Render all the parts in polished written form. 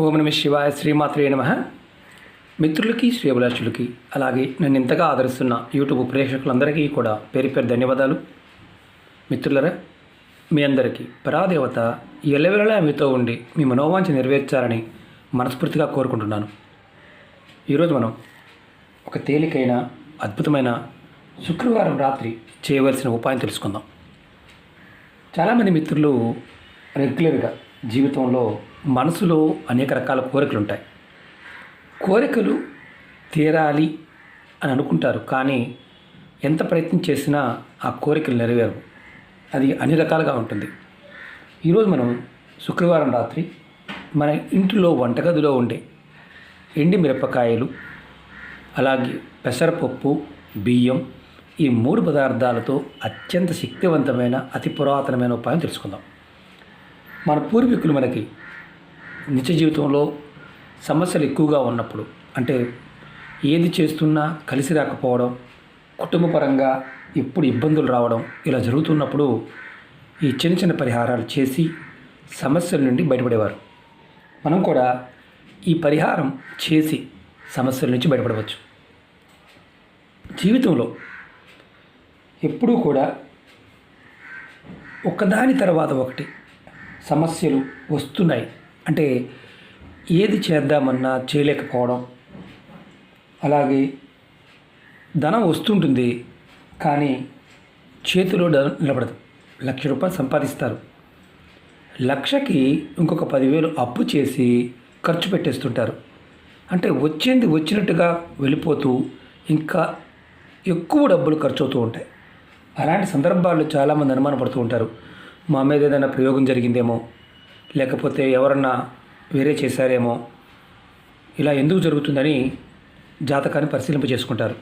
ఓం నమ శివాయ. శ్రీమాత్రే నమః. మిత్రులకి, శ్రేయభిలాషులకి, అలాగే నన్ను ఇంతగా ఆదరిస్తున్న యూట్యూబ్ ప్రేక్షకులందరికీ కూడా పేరు పేరు ధన్యవాదాలు. మిత్రులరా, మీ అందరికీ పరాదేవత ఎల్లవేళలా మీతో ఉండి మీ మనోవాంఛ నెరవేర్చాలని మనస్ఫూర్తిగా కోరుకుంటున్నాను. ఈరోజు మనం ఒక తేలికైన అద్భుతమైన శుక్రవారం రాత్రి చేయవలసిన ఉపాయం తెలుసుకుందాం. చాలామంది మిత్రులు రెగ్యులర్గా జీవితంలో మనసులో అనేక రకాల కోరికలు ఉంటాయి. కోరికలు తీరాలి అని అనుకుంటారు, కానీ ఎంత ప్రయత్నం చేసినా ఆ కోరికలు నెరవేరవు. అది అన్ని రకాలుగా ఉంటుంది. ఈరోజు మనం శుక్రవారం రాత్రి మన ఇంటిలో వంటగదిలో ఉండే ఎండి మిరపకాయలు, అలాగే పెసరపప్పు, బియ్యం, ఈ 3 పదార్థాలతో అత్యంత శక్తివంతమైన అతి పురాతనమైన ఉపాయం తెలుసుకుందాం. మన పూర్వీకులు మనకి నిత్య జీవితంలో సమస్యలు ఎక్కువగా ఉన్నప్పుడు, అంటే ఏది చేస్తున్నా కలిసి రాకపోవడం, కుటుంబపరంగా ఎప్పుడు ఇబ్బందులు రావడం, ఇలా జరుగుతున్నప్పుడు ఈ చిన్న చిన్న పరిహారాలు చేసి సమస్యల నుండి బయటపడేవారు. మనం కూడా ఈ పరిహారం చేసి సమస్యల నుంచి బయటపడవచ్చు. జీవితంలో ఎప్పుడూ కూడా ఒకదాని తర్వాత ఒకటి సమస్యలు వస్తున్నాయి, అంటే ఏది చేద్దామన్నా చేయలేకపోవడం, అలాగే ధనం వస్తుంటుంది కానీ చేతిలో నిలబడదు. 1,00,000 రూపాయలు సంపాదిస్తారు, 1,00,000కి ఇంకొక 10,000 అప్పు చేసి ఖర్చు పెట్టేస్తుంటారు. అంటే వచ్చింది వచ్చినట్టుగా వెళ్ళిపోతూ ఇంకా ఎక్కువ డబ్బులు ఖర్చు అవుతూ ఉంటాయి. అలాంటి సందర్భాల్లో చాలామంది అనుమానపడుతూ ఉంటారు, మా మీద ఏదైనా ప్రయోగం జరిగిందేమో, లేకపోతే ఎవరన్నా వేరే చేశారేమో, ఇలా ఎందుకు జరుగుతుందని జాతకాన్ని పరిశీలింప చేసుకుంటారు.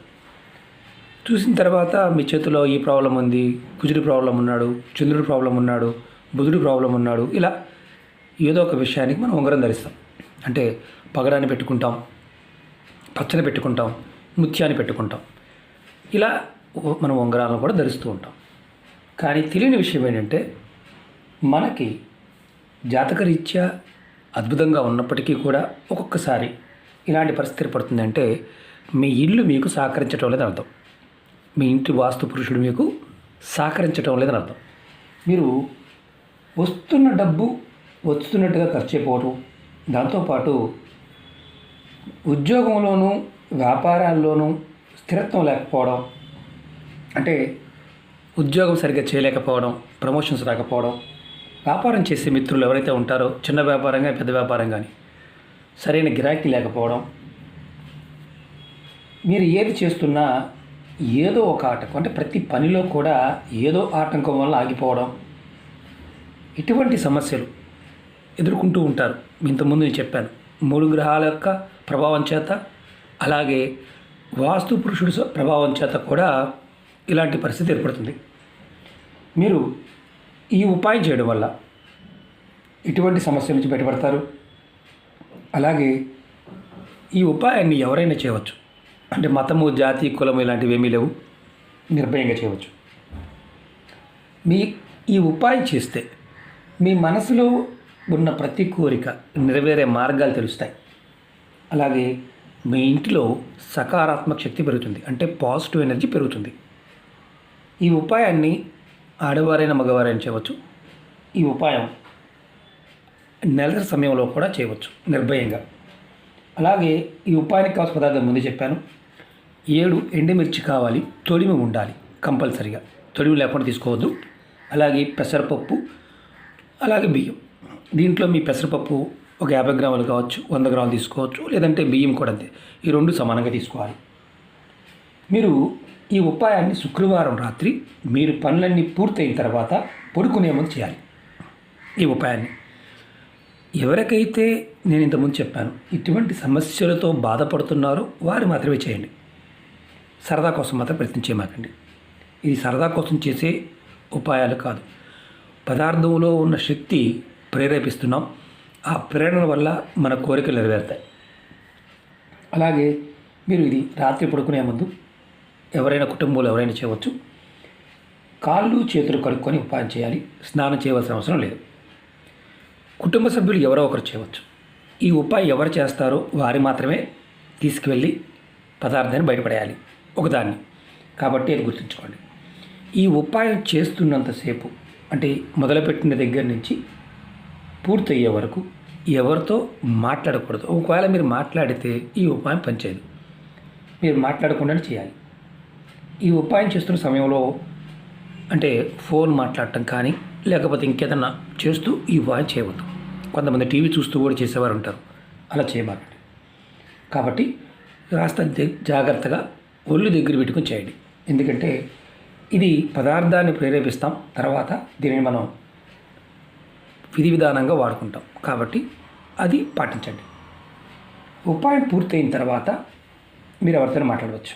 చూసిన తర్వాత మీ చేతిలో ఈ ప్రాబ్లం ఉంది, కుజుడి ప్రాబ్లం ఉన్నాడు, చంద్రుడి ప్రాబ్లం ఉన్నాడు, బుధుడి ప్రాబ్లం ఉన్నాడు, ఇలా ఏదో ఒక విషయానికి మనం ఉంగరం ధరిస్తాం. అంటే పగడాన్ని పెట్టుకుంటాం, పచ్చని పెట్టుకుంటాం, ముత్యాన్ని పెట్టుకుంటాం. ఇలా మనం ఉంగరాలను కూడా ధరిస్తూ ఉంటాం. కానీ తెలియని విషయం ఏంటంటే, మనకి జాతకరీత్యా అద్భుతంగా ఉన్నప్పటికీ కూడా ఒక్కొక్కసారి ఇలాంటి పరిస్థితి ఏర్పడుతుందంటే మీ ఇల్లు మీకు సహకరించడం లేదని అర్థం. మీ ఇంటి వాస్తు పురుషుడు మీకు సహకరించడం లేదని అర్థం. మీరు వస్తున్న డబ్బు వస్తున్నట్టుగా ఖర్చు అయిపోవడం, దాంతోపాటు ఉద్యోగంలోనూ వ్యాపారాల్లోనూ స్థిరత్వం లేకపోవడం, అంటే ఉద్యోగం సరిగ్గా చేయలేకపోవడం, ప్రమోషన్స్ రాకపోవడం, వ్యాపారం చేసే మిత్రులు ఎవరైతే ఉంటారో, చిన్న వ్యాపారం కానీ పెద్ద వ్యాపారం కానీ సరైన గిరాకీ లేకపోవడం, మీరు ఏది చేస్తున్నా ఏదో ఒక ఆటంకం, అంటే ప్రతి పనిలో కూడా ఏదో ఆటంకం వల్ల ఆగిపోవడం, ఇటువంటి సమస్యలు ఎదుర్కొంటూ ఉంటారు. ఇంతకుముందు నేను చెప్పాను, 3 గ్రహాల యొక్క ప్రభావం చేత, అలాగే వాస్తు పురుషుడు ప్రభావం చేత కూడా ఇలాంటి పరిస్థితి ఏర్పడుతుంది. మీరు ఈ ఉపాయం చేయడం వల్ల ఇటువంటి సమస్య నుంచి బయటపడతారు. అలాగే ఈ ఉపాయాన్ని ఎవరైనా చేయవచ్చు, అంటే మతము, జాతి, కులము ఇలాంటివి ఏమీ లేవు, నిర్భయంగా చేయవచ్చు. ఈ ఉపాయం చేస్తే మీ మనసులో ఉన్న ప్రతి కోరిక నెరవేరే మార్గాలు తెలుస్తాయి. అలాగే మీ ఇంటిలో సకారాత్మక శక్తి పెరుగుతుంది, అంటే పాజిటివ్ ఎనర్జీ పెరుగుతుంది. ఈ ఉపాయాన్ని ఆడవారైన మగవారైనా చేయవచ్చు. ఈ ఉపాయం నెల సమయంలో కూడా చేయవచ్చు నిర్భయంగా. అలాగే ఈ ఉపాయానికి కావాల్సిన పదార్థం ముందు చెప్పాను. 7 ఎండుమిర్చి కావాలి, తొడిమి ఉండాలి కంపల్సరిగా, తొడిమి లేకుండా తీసుకోవద్దు. అలాగే పెసరపప్పు, అలాగే బియ్యం. దీంట్లో మీ పెసరపప్పు ఒక 50 గ్రాములు కావచ్చు, 100 గ్రాములు తీసుకోవచ్చు, లేదంటే బియ్యం కూడా అంతే. ఈ 2 సమానంగా తీసుకోవాలి. మీరు ఈ ఉపాయాన్ని శుక్రవారం రాత్రి మీరు పనులన్నీ పూర్తయిన తర్వాత పడుకునే ముందు చేయాలి. ఈ ఉపాయాన్ని ఎవరికైతే నేను ఇంతకుముందు చెప్పాను ఇటువంటి సమస్యలతో బాధపడుతున్నారో వారు మాత్రమే చేయండి. సరదా కోసం మాత్రం ప్రయత్నం చేయమాకండి. ఇది సరదా కోసం చేసే ఉపాయాలు కాదు. పదార్థంలో ఉన్న శక్తి ప్రేరేపిస్తున్నాం, ఆ ప్రేరణ వల్ల మన కోరికలు నెరవేరుతాయి. అలాగే మీరు ఇది రాత్రి పడుకునే ముందు ఎవరైనా కుటుంబంలో ఎవరైనా చేయవచ్చు. కాళ్ళు చేతులు కడుక్కొని ఉపాయం చేయాలి. స్నానం చేయవలసిన అవసరం లేదు. కుటుంబ సభ్యులు ఎవరో ఒకరు చేయవచ్చు. ఈ ఉపాయం ఎవరు చేస్తారో వారు మాత్రమే తీసుకువెళ్ళి పదార్థాన్ని బయటపడేయాలి ఒకదాన్ని. కాబట్టి అది గుర్తుంచుకోండి. ఈ ఉపాయం చేస్తున్నంతసేపు అంటే మొదలుపెట్టిన దగ్గర నుంచి పూర్తయ్యే వరకు ఎవరితో మాట్లాడకూడదు. ఒకవేళ మీరు మాట్లాడితే ఈ ఉపాయం పనిచేయదు. మీరు మాట్లాడకుండానే చేయాలి. ఈ ఉపాయం చేస్తున్న సమయంలో అంటే ఫోన్ మాట్లాడటం కానీ లేకపోతే ఇంకేదన్నా చేస్తూ ఈ ఉపాయం చేయవద్దు. కొంతమంది టీవీ చూస్తూ కూడా చేసేవారు ఉంటారు. అలా చేయబాకండి. కాబట్టి కాస్త జాగ్రత్తగా ఒళ్ళు దగ్గర పెట్టుకొని చేయండి. ఎందుకంటే ఇది పదార్థాన్ని ప్రేరేపిస్తాం, తర్వాత దీనిని మనం విధి విధానంగా వాడుకుంటాం. కాబట్టి అది పాటించండి. ఉపాయం పూర్తయిన తర్వాత మీరు ఎవరితో మాట్లాడవచ్చు.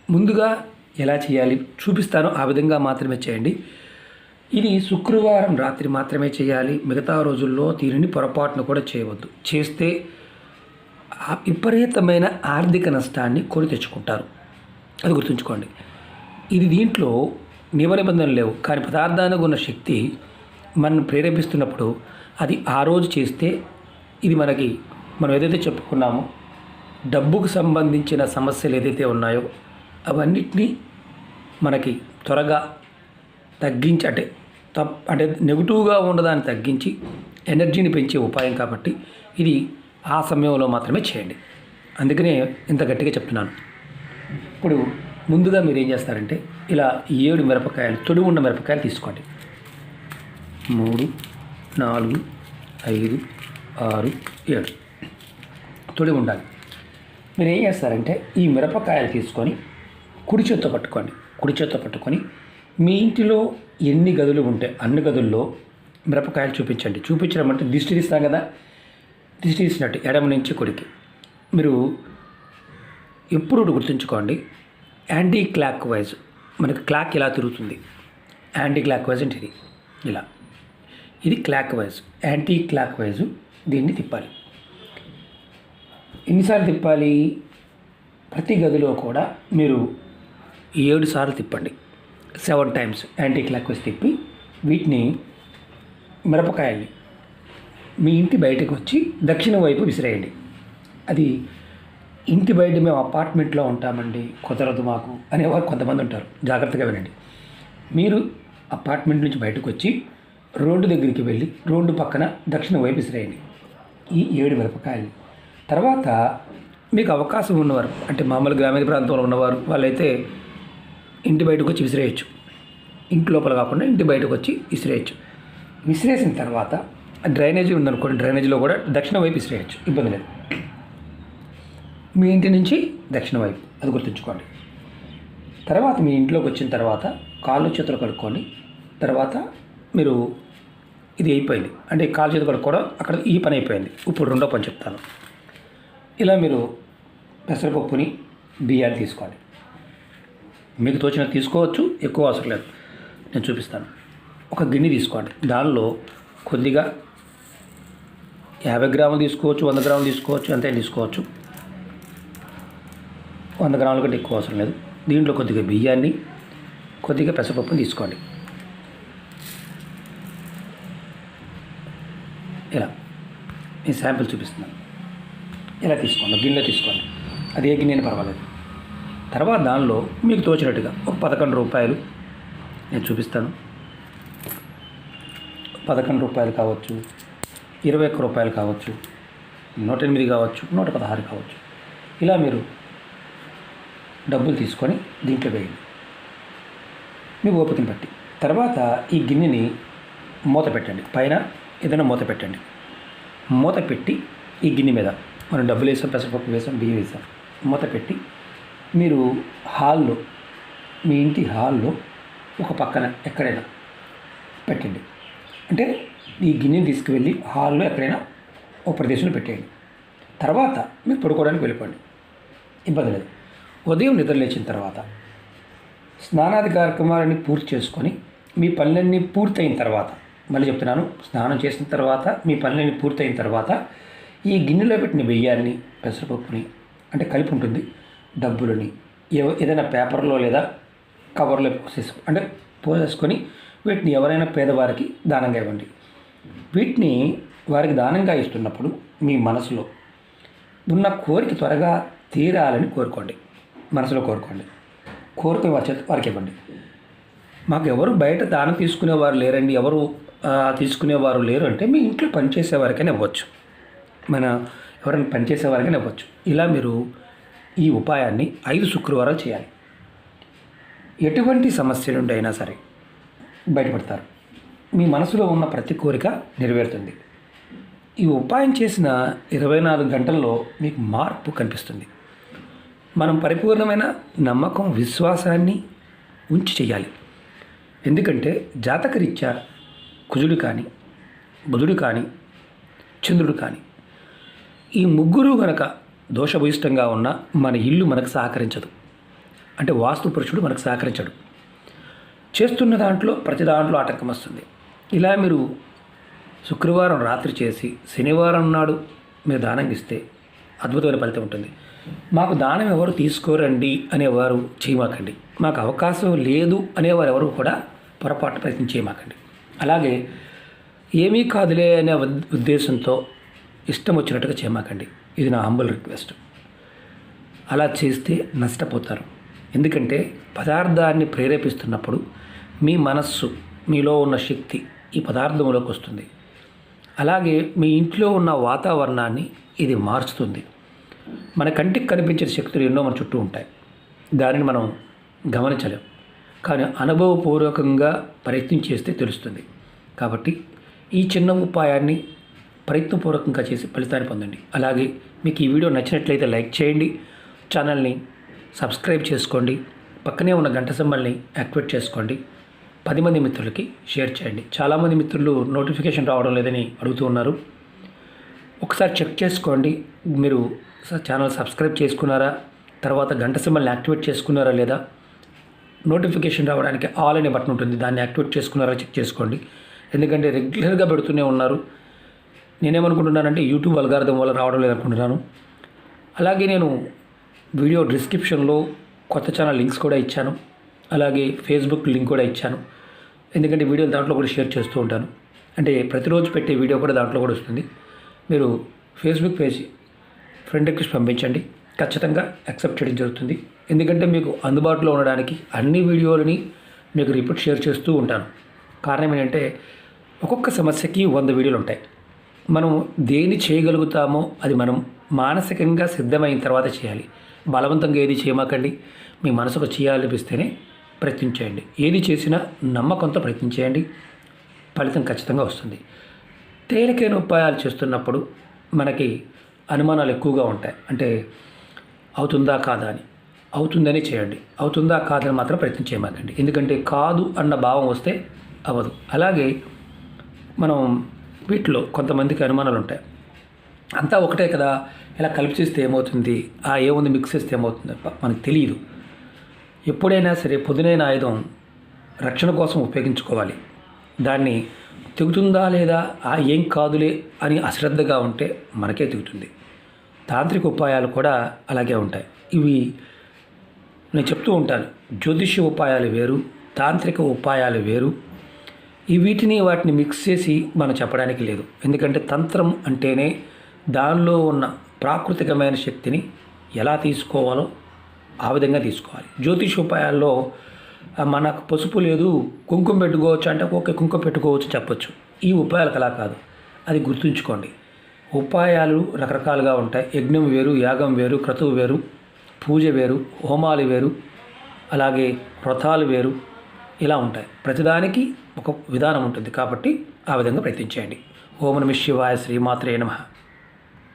ముందుగా ఎలా చేయాలి చూపిస్తానో ఆ విధంగా మాత్రమే చేయండి. ఇది శుక్రవారం రాత్రి మాత్రమే చేయాలి. మిగతా రోజుల్లో దీనిని పొరపాటును కూడా చేయవద్దు. చేస్తే విపరీతమైన ఆర్థిక నష్టాన్ని కొని తెచ్చుకుంటారు. అది గుర్తుంచుకోండి. ఇది దీంట్లో నియమ నిబంధనలు లేవు, కానీ పదార్థానికి ఉన్న శక్తి మనం ప్రేరేపిస్తున్నప్పుడు అది ఆ రోజు చేస్తే ఇది మనం ఏదైతే చెప్పుకున్నామో డబ్బుకు సంబంధించిన సమస్యలు ఏదైతే ఉన్నాయో అవన్నిటినీ మనకి త్వరగా తగ్గించి అంటే నెగిటివ్గా ఉండదాన్ని తగ్గించి ఎనర్జీని పెంచే ఉపాయం. కాబట్టి ఇది ఆ సమయంలో మాత్రమే చేయండి. అందుకనే ఇంత గట్టిగా చెప్తున్నాను. ఇప్పుడు ముందుగా మీరు ఏం చేస్తారంటే ఇలా 7 మిరపకాయలు, తొడి ఉన్న మిరపకాయలు తీసుకోండి. 3, 4, 5, 6, 7 తొడి ఉండాలి. మీరు ఏం చేస్తారంటే ఈ మిరపకాయలు తీసుకొని కుడి చేత్తో పట్టుకొని మీ ఇంటిలో ఎన్ని గదులు ఉంటే అన్ని గదుల్లో మిరపకాయలు చూపించండి. చూపించడం అంటే దిష్టి తీస్తాం కదా, దిష్టి తీసినట్టు ఎడమ నుంచి కుడికి. మీరు ఎప్పుడు గుర్తుంచుకోండి, యాంటీ క్లాక్ వైజ్ మనకి క్లాక్ ఇలా తిరుగుతుంది. యాంటీ క్లాక్ వైజ్ అంటే ఇది clock wise, anti clock wise దీన్ని తిప్పాలి. ఎన్నిసార్లు తిప్పాలి? ప్రతి గదిలో కూడా మీరు 7 సార్లు తిప్పండి. 7 టైమ్స్ యాంటీ క్లాక్ వైజ్ తిప్పి వీటిని మిరపకాయల్ని మీ ఇంటి బయటకు వచ్చి దక్షిణ వైపు విసిరేయండి. అది ఇంటి బయట మేము అపార్ట్మెంట్లో ఉంటామండి, కుదరదు మాకు అనేవారు కొంతమంది ఉంటారు. జాగ్రత్తగా వినండి. మీరు అపార్ట్మెంట్ నుంచి బయటకు వచ్చి రోడ్డు దగ్గరికి వెళ్ళి రోడ్డు పక్కన దక్షిణ వైపు విసిరేయండి ఈ 7 మిరపకాయలు. తర్వాత మీకు అవకాశం ఉన్నవారు అంటే మామూలు గ్రామీణ ప్రాంతంలో ఉన్నవారు వాళ్ళైతే ఇంటి బయటకు వచ్చి విసిరేయచ్చు. ఇంటి లోపల కాకుండా ఇంటి బయటకు వచ్చి విసిరేయచ్చు. విసిరేసిన తర్వాత డ్రైనేజీ ఉందనుకోండి, డ్రైనేజీలో కూడా దక్షిణ వైపు విసిరేయచ్చు, ఇబ్బంది లేదు. మీ ఇంటి నుంచి దక్షిణ వైపు, అది గుర్తుంచుకోండి. తర్వాత మీ ఇంట్లోకి వచ్చిన తర్వాత కాళ్ళు చేతులు కడుక్కోండి. తర్వాత మీరు ఇది అయిపోయింది అంటే కాళ్ళు చేతులు కడుక్కోవడం, అక్కడ ఈ పని అయిపోయింది. ఇప్పుడు రెండో పని చెప్తాను. ఇలా మీరు పెసరపప్పుని బియ్యాన్ని తీసుకోండి. మీకు తోచినది తీసుకోవచ్చు, ఎక్కువ అవసరం లేదు, నేను చూపిస్తాను. ఒక గిన్నె తీసుకోండి. దానిలో కొద్దిగా 50 గ్రాములు తీసుకోవచ్చు, 100 గ్రాములు తీసుకోవచ్చు, అంతే తీసుకోవచ్చు. 100 గ్రాముల కంటే ఎక్కువ అవసరం లేదు. దీంట్లో కొద్దిగా బియ్యాన్ని, కొద్దిగా పెసరపప్పుని తీసుకోండి. ఇలా నేను శాంపిల్ చూపిస్తున్నాను. ఇలా తీసుకోండి, గిన్నెలో తీసుకోండి. అది ఏ గిన్నె పర్వాలేదు. తర్వాత దానిలో మీకు తోచినట్టుగా ఒక 11 రూపాయలు నేను చూపిస్తాను. 11 రూపాయలు కావచ్చు, 21 రూపాయలు కావచ్చు, 108 కావచ్చు, 116 కావచ్చు. ఇలా మీరు డబ్బులు తీసుకొని దీంట్లో వేయండి మీ ఓపికని బట్టి. తర్వాత ఈ గిన్నెని మూత పెట్టండి. పైన ఏదైనా మూత పెట్టండి. మూత పెట్టి ఈ గిన్నె మీద మనం డబ్బులు వేసాం, పెసరపప్పు వేసాం, బియ్యం వేసాం. మూత పెట్టి మీరు హాల్లో, మీ ఇంటి హాల్లో ఒక పక్కన ఎక్కడైనా పెట్టండి. అంటే ఈ గిన్నెని తీసుకువెళ్ళి హాల్లో ఎక్కడైనా ఒక ప్రదేశంలో పెట్టేయండి. తర్వాత మీరు పడుకోవడానికి వెళ్ళిపోండి, ఇబ్బంది లేదు. ఉదయం నిద్ర లేచిన తర్వాత స్నానాది కార్యక్రమాలన్నీ పూర్తి చేసుకొని మీ పనులన్నీ పూర్తయిన తర్వాత, మళ్ళీ చెప్తున్నాను, స్నానం చేసిన తర్వాత మీ పనులన్నీ పూర్తయిన తర్వాత ఈ గిన్నెలో పెట్టిన బియ్యాన్ని, పెసరపప్పుని అంటే కలిపి ఉంటుంది, డబ్బులని ఏదైనా పేపర్లో లేదా కవర్లో పోసేసుకొని వీటిని ఎవరైనా పేదవారికి దానంగా ఇవ్వండి. వీటిని వారికి దానంగా ఇస్తున్నప్పుడు మీ మనసులో ఉన్న కోరిక త్వరగా తీరాలని కోరుకోండి. మనసులో కోరుకోండి. కోరిక వారికి ఇవ్వండి. మాకు ఎవరు బయట దానం తీసుకునేవారు లేరండి, ఎవరు తీసుకునేవారు లేరు అంటే మీ ఇంట్లో పనిచేసేవారికైనా ఇవ్వచ్చు, ఎవరైనా పనిచేసేవారికైనా ఇవ్వచ్చు. ఇలా మీరు ఈ ఉపాయాన్ని 5 శుక్రవారాలు చేయాలి. ఎటువంటి సమస్య నుండి అయినా సరే బయటపడతారు. మీ మనసులో ఉన్న ప్రతి కోరిక నెరవేరుతుంది. ఈ ఉపాయం చేసిన 24 గంటల్లో మీకు మార్పు కనిపిస్తుంది. మనం పరిపూర్ణమైన నమ్మకం, విశ్వాసాన్ని ఉంచి చేయాలి. ఎందుకంటే జాతకరీత్యా కుజుడు కానీ, బుధుడు కానీ, చంద్రుడు కానీ ఈ ముగ్గురు గనక దోషభూయిష్టంగా ఉన్న మన ఇల్లు మనకు సహకరించదు. అంటే వాస్తు పురుషుడు మనకు సహకరించడు. చేస్తున్న దాంట్లో ప్రతి దాంట్లో ఆటంకం వస్తుంది. ఇలా మీరు శుక్రవారం రాత్రి చేసి శనివారం నాడు మీరు దానం ఇస్తే అద్భుతమైన ఫలితం ఉంటుంది. మాకు దానం ఎవరు తీసుకోరండి అనేవారు చేయమాకండి. మాకు అవకాశం లేదు అనేవారు ఎవరు కూడా పొరపాటు ప్రయత్నం చేయమాకండి. అలాగే ఏమీ కాదులే అనే ఉద్దేశంతో ఇష్టం వచ్చినట్టుగా చేయమాకండి. ఇది నా హంబుల్ రిక్వెస్ట్. అలా చేస్తే నష్టపోతారు. ఎందుకంటే పదార్థాన్ని ప్రేరేపిస్తున్నప్పుడు మీ మనస్సు, మీలో ఉన్న శక్తి ఈ పదార్థంలోకి వస్తుంది. అలాగే మీ ఇంట్లో ఉన్న వాతావరణాన్ని ఇది మార్చుతుంది. మన కంటికి కనిపించే శక్తులు ఎన్నో మన చుట్టూ ఉంటాయి. దానిని మనం గమనించలేం, కానీ అనుభవపూర్వకంగా ప్రయత్నం చేస్తే తెలుస్తుంది. కాబట్టి ఈ చిన్న ఉపాయాన్ని ప్రయత్నపూర్వకంగా చేసి ఫలితాన్ని పొందండి. అలాగే మీకు ఈ వీడియో నచ్చినట్లయితే లైక్ చేయండి, ఛానల్ని సబ్స్క్రైబ్ చేసుకోండి, పక్కనే ఉన్న గంట సింబల్ని యాక్టివేట్ చేసుకోండి, 10 మంది మిత్రులకి షేర్ చేయండి. చాలామంది మిత్రులు నోటిఫికేషన్ రావడం లేదని అడుగుతూ ఉన్నారు. ఒకసారి చెక్ చేసుకోండి, మీరు ఛానల్ సబ్స్క్రైబ్ చేసుకున్నారా, తర్వాత గంట సింబల్ని యాక్టివేట్ చేసుకున్నారా లేదా, నోటిఫికేషన్ రావడానికి ఆల్ అనే బటన్ ఉంటుంది, దాన్ని యాక్టివేట్ చేసుకున్నారా చెక్ చేసుకోండి. ఎందుకంటే రెగ్యులర్గా పెడుతూనే ఉన్నారు. నేనేమనుకుంటున్నానంటే యూట్యూబ్ అల్గారిథం వల్ల రావడం లేదనుకుంటున్నాను. అలాగే నేను వీడియో డిస్క్రిప్షన్లో కొత్త ఛానల్ లింక్స్ కూడా ఇచ్చాను, అలాగే ఫేస్బుక్ లింక్ కూడా ఇచ్చాను. ఎందుకంటే వీడియోలు దాంట్లో కూడా షేర్ చేస్తూ ఉంటాను. అంటే ప్రతిరోజు పెట్టే వీడియో కూడా దాంట్లో కూడా వస్తుంది. మీరు ఫేస్బుక్ పేజ్ ఫ్రెండ్ రిక్వెస్ట్ పంపించండి, ఖచ్చితంగా యాక్సెప్ట్ చేయడం జరుగుతుంది. ఎందుకంటే మీకు అందుబాటులో ఉండడానికి అన్ని వీడియోలని మీకు రిపీట్ షేర్ చేస్తూ ఉంటాను. కారణం ఏంటంటే ఒక్కొక్క సమస్యకి 100 వీడియోలు ఉంటాయి. మనం దేని చేయగలుగుతామో అది మనం మానసికంగా సిద్ధమైన తర్వాత చేయాలి. బలవంతంగా ఏది చేయమాకండి. మీ మనసుకు చేయాలనిపిస్తేనే ప్రయత్నం చేయండి. ఏది చేసినా నమ్మకంతో ప్రయత్నం చేయండి, ఫలితం ఖచ్చితంగా వస్తుంది. తేలికైన ఉపాయాలు చేస్తున్నప్పుడు మనకి అనుమానాలు ఎక్కువగా ఉంటాయి. అంటే అవుతుందా కాదా అని. అవుతుందని చేయండి, అవుతుందా కాదని మాత్రం ప్రయత్నం చేయమాకండి. ఎందుకంటే కాదు అన్న భావం వస్తే అవ్వదు. అలాగే మనం వీటిలో కొంతమందికి అనుమానాలు ఉంటాయి. అంతా ఒకటే కదా, ఇలా కలిపి చేస్తే ఏమవుతుంది, ఏముంది మిక్స్ చేస్తే ఏమవుతుంది మనకు తెలియదు. ఎప్పుడైనా సరే పొదునైన ఆయుధం రక్షణ కోసం ఉపయోగించుకోవాలి. దాన్ని తెగుతుందా లేదా, ఏం కాదులే అని అశ్రద్ధగా ఉంటే మనకే తెగుతుంది. తాంత్రిక ఉపాయాలు కూడా అలాగే ఉంటాయి. ఇవి నేను చెప్తూ ఉంటాను, జ్యోతిష్య ఉపాయాలు వేరు, తాంత్రిక ఉపాయాలు వేరు. వాటిని మిక్స్ చేసి మనం చెప్పడానికి లేదు. ఎందుకంటే తంత్రం అంటేనే దానిలో ఉన్న ప్రాకృతికమైన శక్తిని ఎలా తీసుకోవాలో ఆ విధంగా తీసుకోవాలి. జ్యోతిష్ ఉపాయాల్లో మనకు పసుపు లేదు కుంకుమ పెట్టుకోవచ్చు అంటే ఓకే కుంకుమ పెట్టుకోవచ్చు చెప్పచ్చు. ఈ ఉపాయాలకు అలా కాదు, అది గుర్తుంచుకోండి. ఉపాయాలు రకరకాలుగా ఉంటాయి. యజ్ఞం వేరు, యాగం వేరు, క్రతువు వేరు, పూజ వేరు, హోమాలు వేరు, అలాగే వ్రతాలు వేరు, ఇలా ఉంటాయి. ప్రతిదానికి ఒక విధానం ఉంటుంది. కాబట్టి ఆ విధంగా ప్రయత్నించేయండి. ఓం నమః శివాయ, శ్రీమాత్రే నమః.